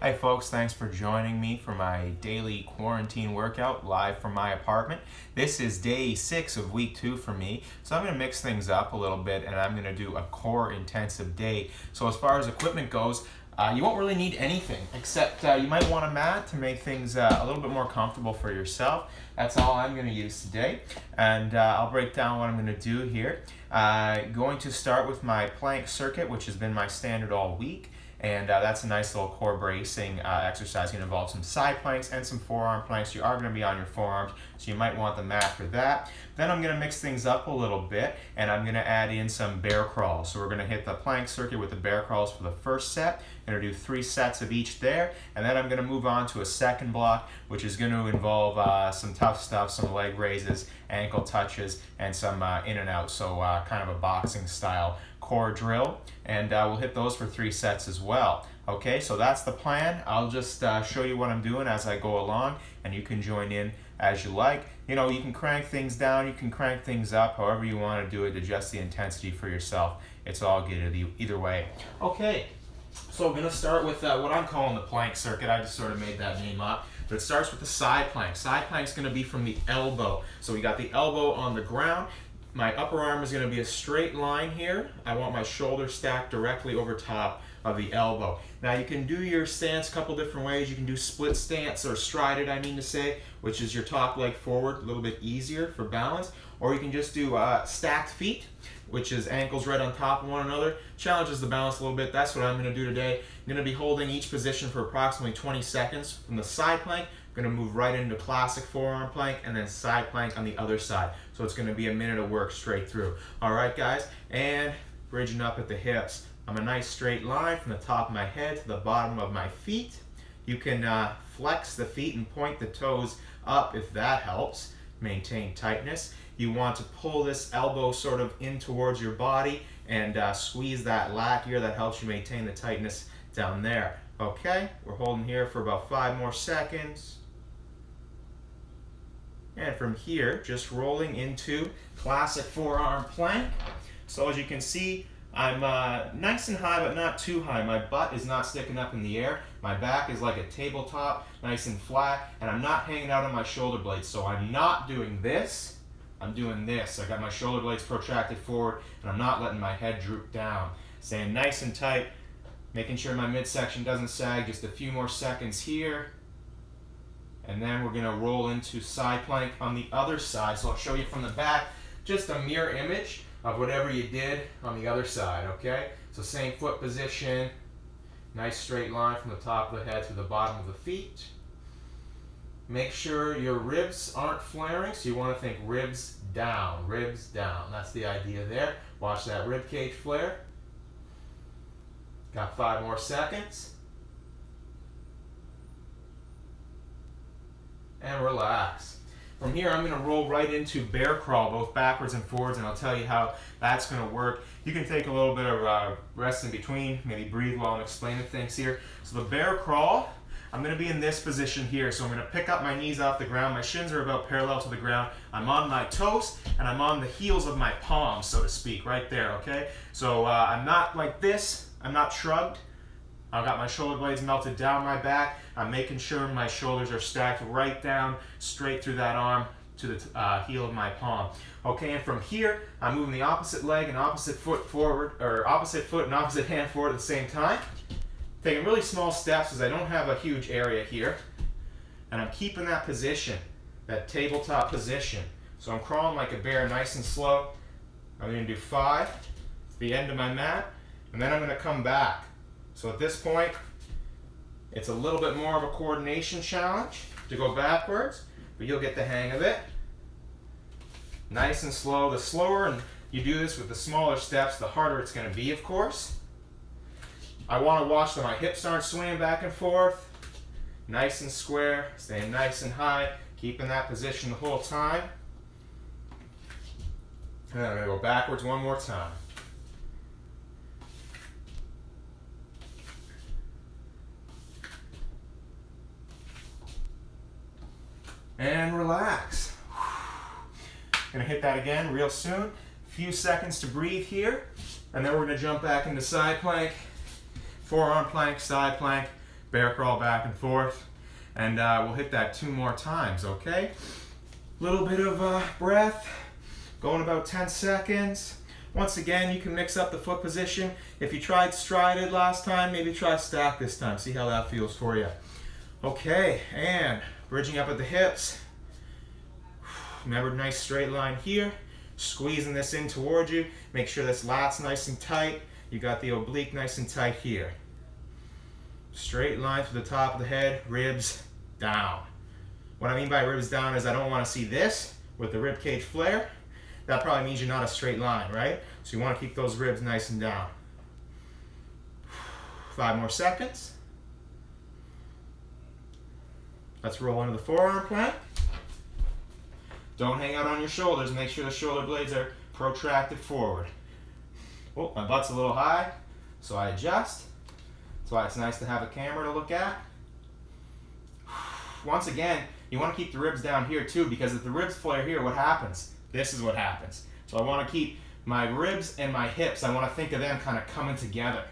Hey folks, thanks for joining me for my daily quarantine workout live from my apartment. This is day 6 of week 2 for me, so I'm going to mix things up a little bit and I'm going to do a core intensive day. So as far as equipment goes, you won't really need anything except you might want a mat to make things a little bit more comfortable for yourself. That's all I'm going to use today, and I'll break down what I'm going to do here. Going to start with my plank circuit, which has been my standard all week. And that's a nice little core bracing exercise. Going to involve some side planks and some forearm planks. You are going to be on your forearms, so you might want the mat for that. Then I'm going to mix things up a little bit, and I'm going to add in some bear crawls. So we're going to hit the plank circuit with the bear crawls for the first set. I'm going to do 3 sets of each there, and then I'm going to move on to a second block, which is going to involve some tough stuff, some leg raises, ankle touches, and some in and out. So kind of a boxing style core drill, and we'll hit those for 3 sets as well. Okay, so that's the plan. I'll just show you what I'm doing as I go along, and you can join in as you like. You know, you can crank things down, you can crank things up, however you want to do it, adjust the intensity for yourself. It's all good either way. Okay, so we're going to start with what I'm calling the plank circuit. I just sort of made that name up. But it starts with the side plank. Side plank's going to be from the elbow. So we got the elbow on the ground. My upper arm is going to be a straight line here. I want my shoulder stacked directly over top of the elbow. Now you can do your stance a couple different ways. You can do split stance, or strided I mean to say, which is your top leg forward, a little bit easier for balance. Or you can just do stacked feet, which is ankles right on top of one another. Challenges the balance a little bit. That's what I'm going to do today. I'm going to be holding each position for approximately 20 seconds. From the side plank, I'm going to move right into classic forearm plank and then side plank on the other side. So it's going to be a minute of work straight through. All right, guys, and bridging up at the hips. I'm a nice straight line from the top of my head to the bottom of my feet. You can flex the feet and point the toes up if that helps maintain tightness. You want to pull this elbow sort of in towards your body and squeeze that lat here. That helps you maintain the tightness down there. Okay, we're holding here for about 5 more seconds. And from here, just rolling into classic forearm plank. So as you can see, I'm nice and high, but not too high. My butt is not sticking up in the air. My back is like a tabletop, nice and flat, and I'm not hanging out on my shoulder blades. So I'm not doing this. I'm doing this. I got my shoulder blades protracted forward, and I'm not letting my head droop down. Staying nice and tight, making sure my midsection doesn't sag. Just a few more seconds here. And then we're going to roll into side plank on the other side. So I'll show you from the back, just a mirror image of whatever you did on the other side, okay? So same foot position, nice straight line from the top of the head to the bottom of the feet. Make sure your ribs aren't flaring, so you want to think ribs down, ribs down. That's the idea there. Watch that rib cage flare. Got 5 more seconds. And relax. From here, I'm going to roll right into bear crawl, both backwards and forwards, and I'll tell you how that's going to work. You can take a little bit of rest in between, maybe breathe while I'm explaining things here. So the bear crawl, I'm going to be in this position here. So I'm going to pick up my knees off the ground. My shins are about parallel to the ground. I'm on my toes, and I'm on the heels of my palms, so to speak, right there, okay? So I'm not like this. I'm not shrugged. I've got my shoulder blades melted down my back. I'm making sure my shoulders are stacked right down, straight through that arm to the heel of my palm. Okay, and from here, I'm moving the opposite leg and opposite foot forward, or opposite foot and opposite hand forward at the same time. Taking really small steps as I don't have a huge area here. And I'm keeping that position, that tabletop position. So I'm crawling like a bear, nice and slow. I'm going to do 5, the end of my mat, and then I'm going to come back. So at this point, it's a little bit more of a coordination challenge to go backwards, but you'll get the hang of it. Nice and slow. The slower you do this with the smaller steps, the harder it's going to be, of course. I want to watch that my hips aren't swaying back and forth. Nice and square, staying nice and high, keeping that position the whole time. And then I'm going to go backwards one more time. And relax. Gonna hit that again real soon. Few seconds to breathe here, and then we're gonna jump back into side plank, forearm plank, side plank, bear crawl back and forth, and we'll hit that 2 more times, okay? Little bit of breath, going about 10 seconds. Once again, you can mix up the foot position. If you tried strided last time, maybe try stack this time. See how that feels for you. Okay, and bridging up at the hips. Remember, nice straight line here. Squeezing this in towards you. Make sure this lat's nice and tight. You got the oblique nice and tight here. Straight line through the top of the head, ribs down. What I mean by ribs down is I don't want to see this with the rib cage flare. That probably means you're not a straight line, right? So you want to keep those ribs nice and down. 5 more seconds. Let's roll into the forearm plank. Don't hang out on your shoulders. Make sure the shoulder blades are protracted forward. Oh, my butt's a little high, so I adjust. That's why it's nice to have a camera to look at. Once again, you want to keep the ribs down here too, because if the ribs flare here, what happens? This is what happens. So I want to keep my ribs and my hips, I want to think of them kind of coming together.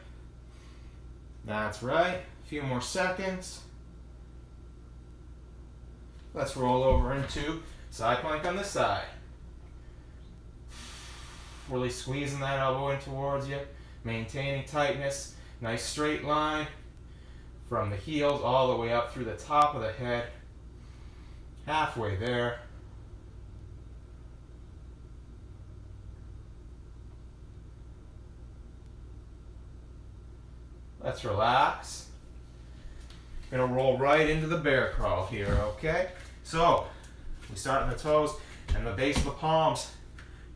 That's right. A few more seconds. Let's roll over into side plank on this side. Really squeezing that elbow in towards you, maintaining tightness. Nice straight line from the heels all the way up through the top of the head. Halfway there. Let's relax. Gonna roll right into the bear crawl here, okay? So, we start on the toes and the base of the palms.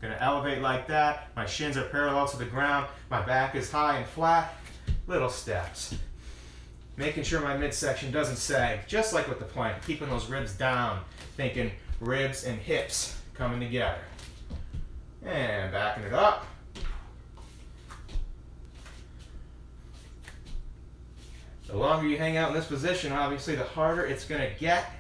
Gonna elevate like that. My shins are parallel to the ground. My back is high and flat. Little steps. Making sure my midsection doesn't sag, just like with the plank. Keeping those ribs down. Thinking ribs and hips coming together. And backing it up. The longer you hang out in this position, obviously, the harder it's going to get.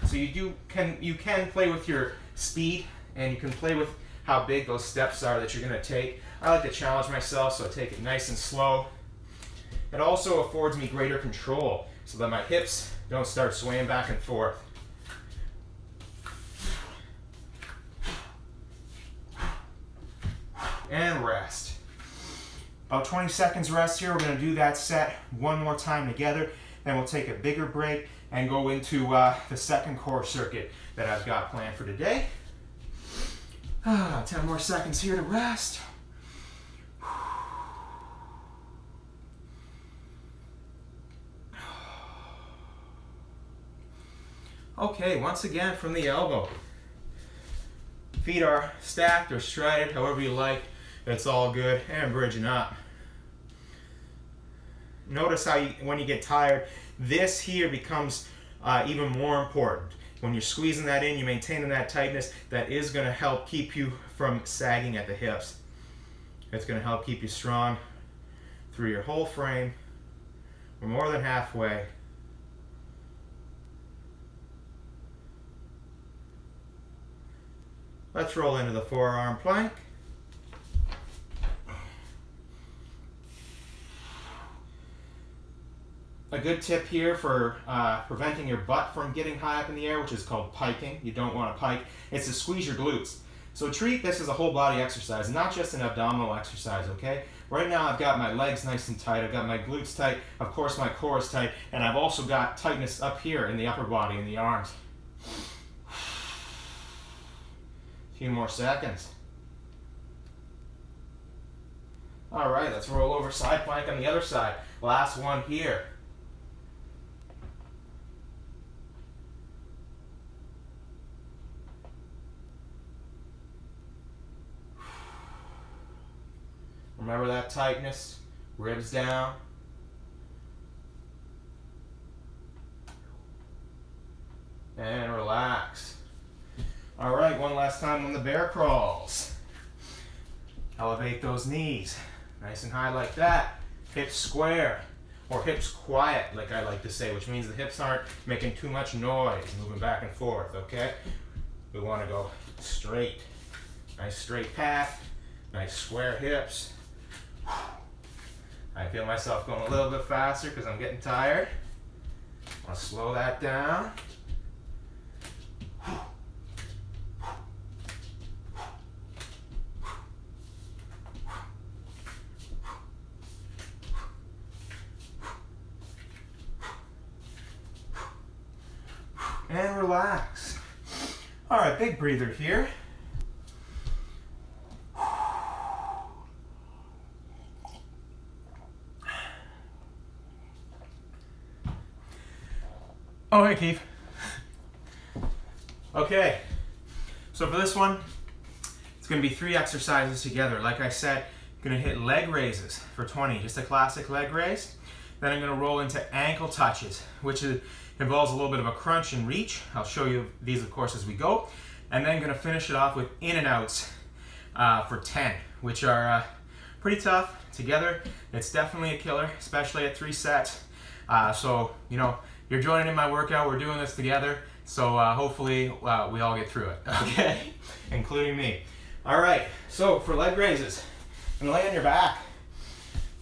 So you can play with your speed, and you can play with how big those steps are that you're going to take. I like to challenge myself, so I take it nice and slow. It also affords me greater control, so that my hips don't start swaying back and forth. And rest. About 20 seconds rest here. We're going to do that set one more time together. Then we'll take a bigger break and go into the second core circuit that I've got planned for today. 10 more seconds here to rest. Okay, once again from the elbow. Feet are stacked or strided, however you like. It's all good. And bridging up. Notice how when you get tired, this here becomes even more important. When you're squeezing that in, you're maintaining that tightness. That is going to help keep you from sagging at the hips. It's going to help keep you strong through your whole frame. We're more than halfway. Let's roll into the forearm plank. A good tip here for preventing your butt from getting high up in the air, which is called piking. You don't want to pike. It's to squeeze your glutes. So treat this as a whole body exercise, not just an abdominal exercise, okay? Right now I've got my legs nice and tight. I've got my glutes tight. Of course my core is tight. And I've also got tightness up here in the upper body, in the arms. A few more seconds. All right, let's roll over side plank on the other side. Last one here. Remember that tightness, ribs down. And relax. All right, one last time on the bear crawls. Elevate those knees, nice and high like that. Hips square, or hips quiet, like I like to say, which means the hips aren't making too much noise, moving back and forth, okay? We want to go straight. Nice straight path, nice square hips. I feel myself going a little bit faster because I'm getting tired. I'll slow that down. And relax. All right, big breather here. Oh, hey, Keith. Okay, so for this one, it's going to be 3 exercises together. Like I said, I'm going to hit leg raises for 20, just a classic leg raise. Then I'm going to roll into ankle touches, which involves a little bit of a crunch and reach. I'll show you these, of course, as we go. And then I'm going to finish it off with in and outs for 10, which are pretty tough together. It's definitely a killer, especially at 3 sets. So, you know, you're joining in my workout. We're doing this together. So hopefully we all get through it, okay? Including me. All right, so for leg raises, I'm gonna lay on your back,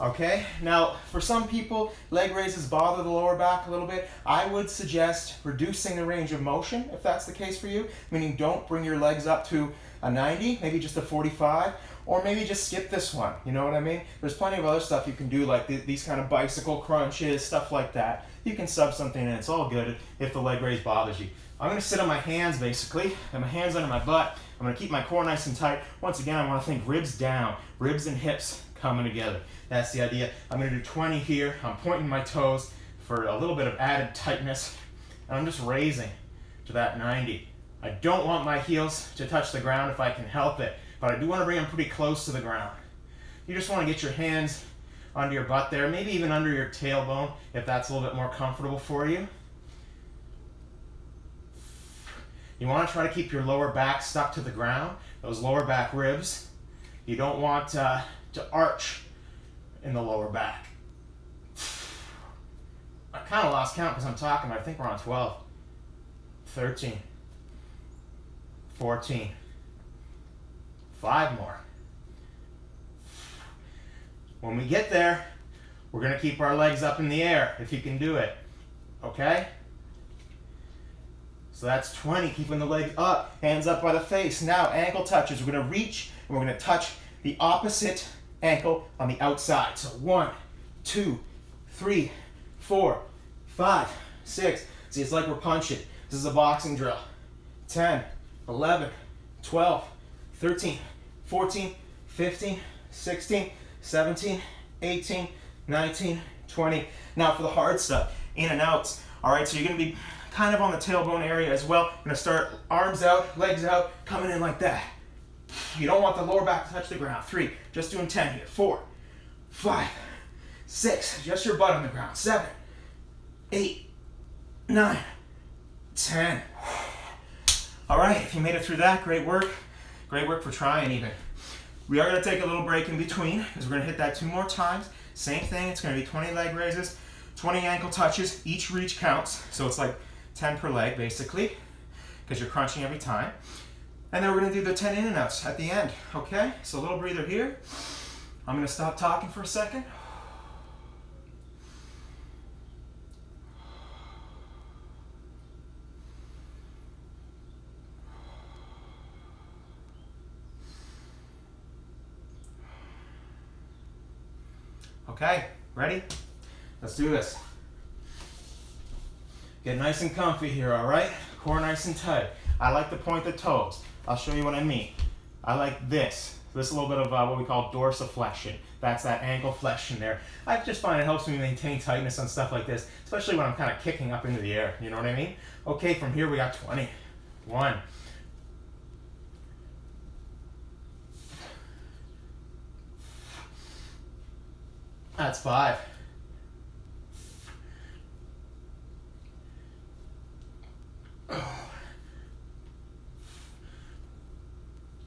okay? Now, for some people, leg raises bother the lower back a little bit. I would suggest reducing the range of motion, if that's the case for you, meaning don't bring your legs up to a 90, maybe just a 45, or maybe just skip this one, you know what I mean? There's plenty of other stuff you can do, like these kind of bicycle crunches, stuff like that. You can sub something in, it's all good if the leg raise bothers you. I'm gonna sit on my hands basically, and my hands under my butt. I'm gonna keep my core nice and tight. Once again, I wanna think ribs down, ribs and hips coming together. That's the idea. I'm gonna do 20 here. I'm pointing my toes for a little bit of added tightness, and I'm just raising to that 90. I don't want my heels to touch the ground if I can help it, but I do wanna bring them pretty close to the ground. You just wanna get your hands under your butt there, maybe even under your tailbone if that's a little bit more comfortable for you. You want to try to keep your lower back stuck to the ground, those lower back ribs. You don't want to arch in the lower back. I kind of lost count because I'm talking, but I think we're on 12, 13, 14, 5 more. When we get there, we're going to keep our legs up in the air if you can do it, okay? So that's 20, keeping the legs up, hands up by the face. Now ankle touches. We're going to reach and we're going to touch the opposite ankle on the outside. So 1, 2, 3, 4, 5, 6. See, it's like we're punching. This is a boxing drill. 10, 11, 12, 13, 14, 15, 16, 17, 18, 19, 20. Now for the hard stuff, in and outs. All right, so you're going to be kind of on the tailbone area as well. You're going to start arms out, legs out, coming in like that. You don't want the lower back to touch the ground. 3, just doing 10 here. 4, 5, 6, just your butt on the ground. 7, 8, 9, 10. All right, if you made it through that, great work. Great work for trying even. We are going to take a little break in between because we're going to hit that 2 more times. Same thing, it's going to be 20 leg raises, 20 ankle touches. Each reach counts, so it's like 10 per leg basically because you're crunching every time. And then we're going to do the 10 in and outs at the end, okay? So a little breather here. I'm going to stop talking for a second. Okay, ready? Let's do this. Get nice and comfy here, all right? Core nice and tight. I like to point the toes. I'll show you what I mean. I like this. This is a little bit of what we call dorsiflexion. That's that ankle flexion there. I just find it helps me maintain tightness on stuff like this, especially when I'm kind of kicking up into the air. You know what I mean? Okay, from here we got 20. 1. That's 5.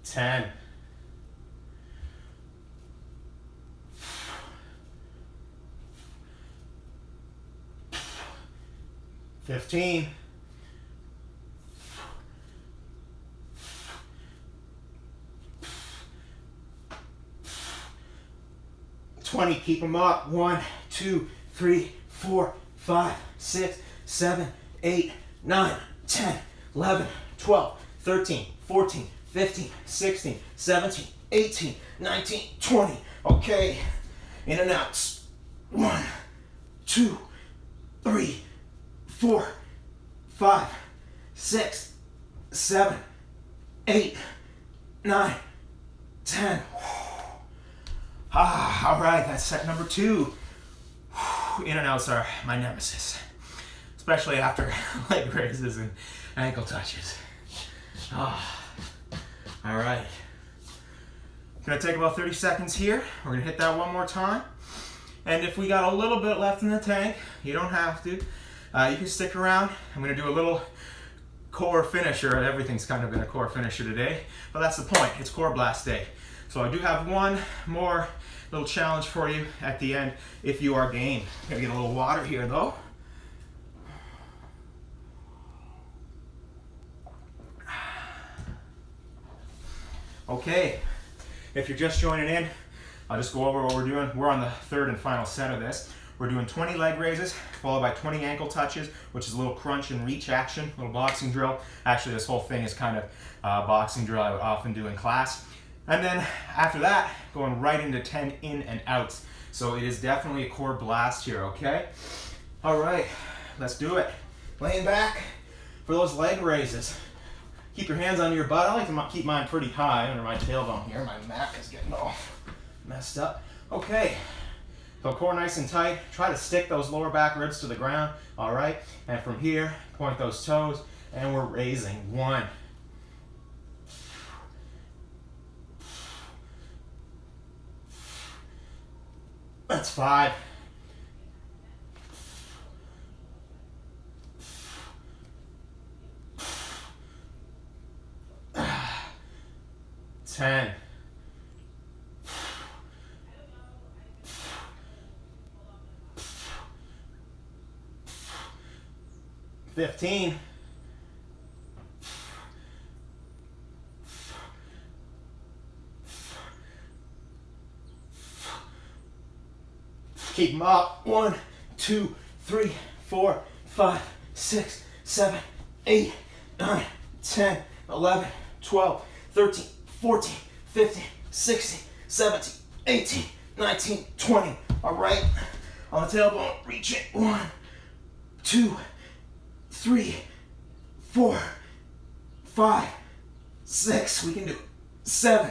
10. 15. 20, keep them up. 1, 2, 3, 4, 5, 6, 7, 8, 9, 10, 11, 12, 13, 14, 15, 16, 17, 18, 19, 20. Okay, in and outs. 1, 2, 3, 4, 5, 6, 7, 8, 9, 10. All right, that's set number 2. In and outs are my nemesis, especially after leg raises and ankle touches. All right. Gonna take about 30 seconds here. We're gonna hit that one more time. And if we got a little bit left in the tank, you don't have to. You can stick around. I'm gonna do a little core finisher. Everything's kind of been a core finisher today, but that's the point. It's Core Blast Day. So I do have one more little challenge for you at the end if you are game. Gotta get a little water here though. Okay, if you're just joining in, I'll just go over what we're doing. We're on the third and final set of this. We're doing 20 leg raises, followed by 20 ankle touches, which is a little crunch and reach action, little boxing drill. Actually, this whole thing is kind of boxing drill I would often do in class. And then after that, going right into 10 in and outs. So it is definitely a core blast here, okay? All right, let's do it. Laying back for those leg raises. Keep your hands on your butt. I like to keep mine pretty high under my tailbone here. My mat is getting all messed up. Okay, so core nice and tight. Try to stick those lower back ribs to the ground, all right? And from here, point those toes, and we're raising. 1, that's 5. 10. 15. 'em up. 1, 2, 3, 4, 5, 6, 7, 8, 9, 10, 11, 12, 13, 14, 15, 16, 17, 18, 19, 20. All right, on the tailbone, reach it. 1, 2, 3, 4, 5, 6. We can do it. 7,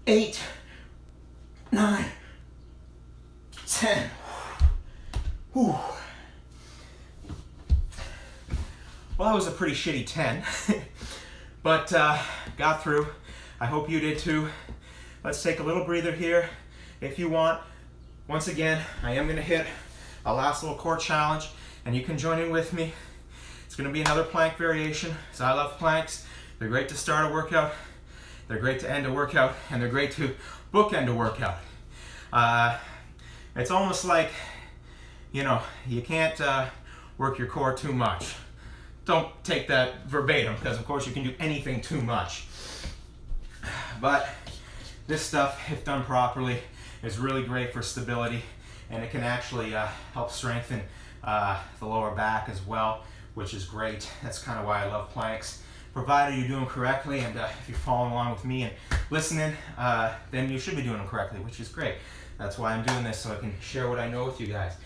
8, 9, 10. Whew. Well, that was a pretty shitty 10, but got through. I hope you did too. Let's take a little breather here if you want. Once again, I am going to hit a last little core challenge, and you can join in with me. It's going to be another plank variation. So I love planks. They're great to start a workout. They're great to end a workout, and they're great to bookend a workout. It's almost like, you know, you can't work your core too much. Don't take that verbatim, because of course you can do anything too much. But this stuff, if done properly, is really great for stability, and it can actually help strengthen the lower back as well, which is great. That's kind of why I love planks. Provided you're doing correctly, and if you're following along with me and listening, then you should be doing them correctly, which is great. That's why I'm doing this, so I can share what I know with you guys.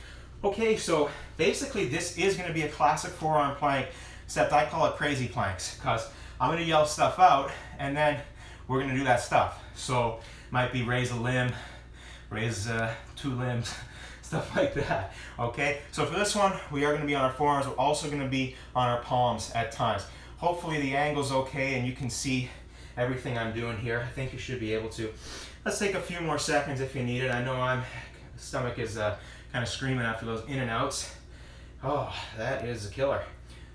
Okay, so basically this is going to be a classic forearm plank, except I call it crazy planks, because I'm going to yell stuff out, and then we're going to do that stuff. So might be raise a limb, raise 2 limbs, stuff like that. Okay, so for this one, we are going to be on our forearms. We're also going to be on our palms at times. Hopefully the angle's okay and you can see everything I'm doing here. I think you should be able to. Let's take a few more seconds if you need it. I know my stomach is kind of screaming after those in and outs. Oh, that is a killer.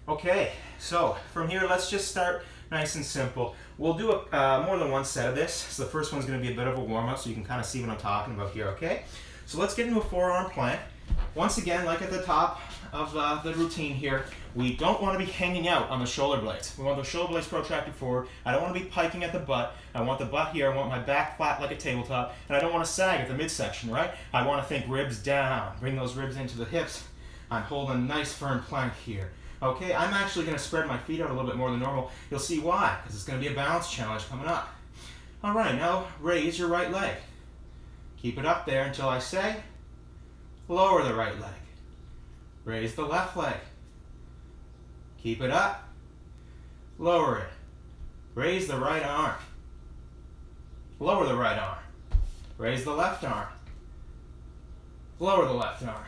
Okay, so from here, let's just start nice and simple. We'll do more than one set of this. So the first one's going to be a bit of a warm-up, so you can kind of see what I'm talking about here, okay? So let's get into a forearm plank. Once again, like at the top of the routine here, we don't want to be hanging out on the shoulder blades. We want the shoulder blades protracted forward. I don't want to be piking at the butt. I want the butt here. I want my back flat like a tabletop. And I don't want to sag at the midsection, right? I want to think ribs down. Bring those ribs into the hips. I'm holding a nice firm plank here. Okay, I'm actually going to spread my feet out a little bit more than normal. You'll see why, because it's going to be a balance challenge coming up. All right, now raise your right leg. Keep it up there until I say, lower the right leg. Raise the left leg. Keep it up. Lower it. Raise the right arm. Lower the right arm. Raise the left arm. Lower the left arm.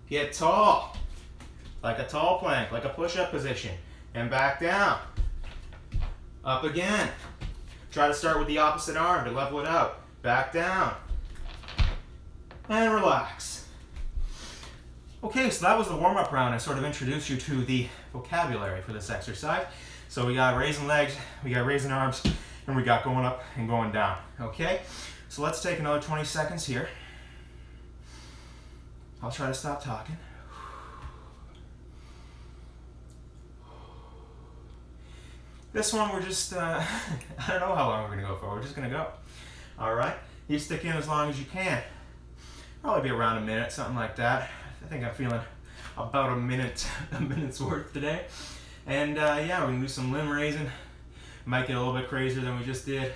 Get tall. Like a tall plank, like a push-up position. And back down. Up again. Try to start with the opposite arm to level it out. Back down. And relax. Okay, so that was the warm-up round. I sort of introduced you to the vocabulary for this exercise. So we got raising legs, we got raising arms, and we got going up and going down. Okay? So let's take another 20 seconds here. I'll try to stop talking. This one we're just, I don't know how long we're gonna go for. We're just gonna go. All right? You stick in as long as you can. Probably be around a minute, something like that. I think I'm feeling about a minute's worth today. And yeah, we're gonna do some limb raising. Might get a little bit crazier than we just did.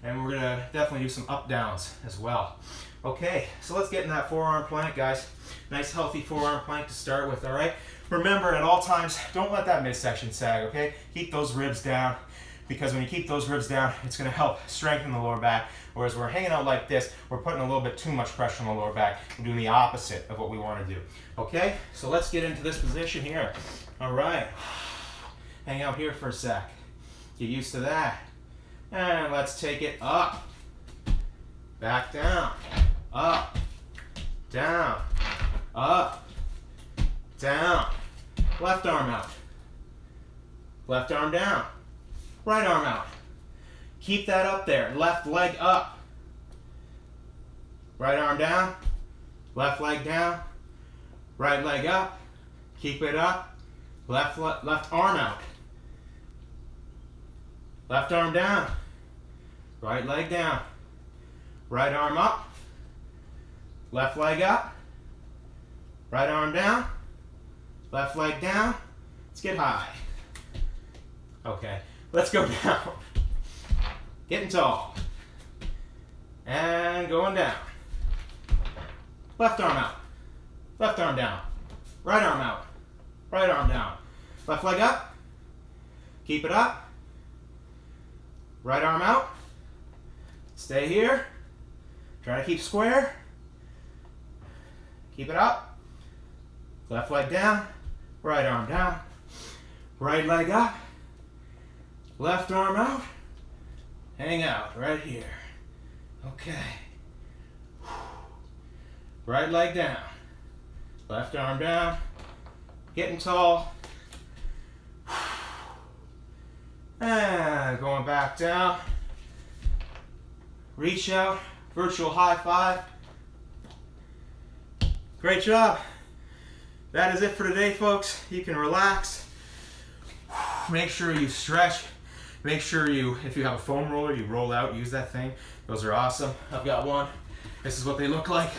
And we're gonna definitely do some up downs as well. Okay, so let's get in that forearm plank, guys. Nice healthy forearm plank to start with, all right? Remember, at all times, don't let that midsection sag, okay? Keep those ribs down, because when you keep those ribs down, it's gonna help strengthen the lower back. Whereas we're hanging out like this, we're putting a little bit too much pressure on the lower back. We're doing the opposite of what we wanna do, okay? So let's get into this position here. All right, hang out here for a sec. Get used to that. And let's take it up, back down, up, down, up, down. Left arm out. Left arm down. Right arm out. Keep that up there. Left leg up. Right arm down. Left leg down. Right leg up. Keep it up. Left arm out. Left arm down. Right leg down. Right arm up. Left leg up. Right arm down. Left leg down. Let's get high. Okay, let's go down. Getting tall. And going down. Left arm out. Left arm down. Right arm out. Right arm down. Left leg up. Keep it up. Right arm out. Stay here. Try to keep square. Keep it up. Left leg down. Right arm down. Right leg up. Left arm out. Hang out right here. Okay. Right leg down. Left arm down. Getting tall. And going back down. Reach out. Virtual high five. Great job. That is it for today, folks. You can relax. Make sure you stretch. Make sure you, if you have a foam roller, you roll out, use that thing. Those are awesome. I've got one. This is what they look like.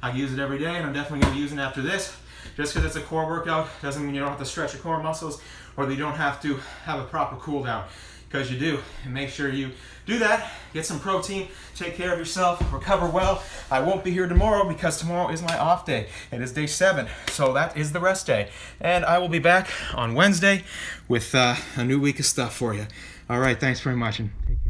I use it every day, and I'm definitely going to be using it after this. Just because it's a core workout doesn't mean you don't have to stretch your core muscles or that you don't have to have a proper cool down, because you do. And make sure you do that. Get some protein. Take care of yourself. Recover well. I won't be here tomorrow because tomorrow is my off day. It is day 7, so that is the rest day. And I will be back on Wednesday with a new week of stuff for you. All right, thanks very much, and take care.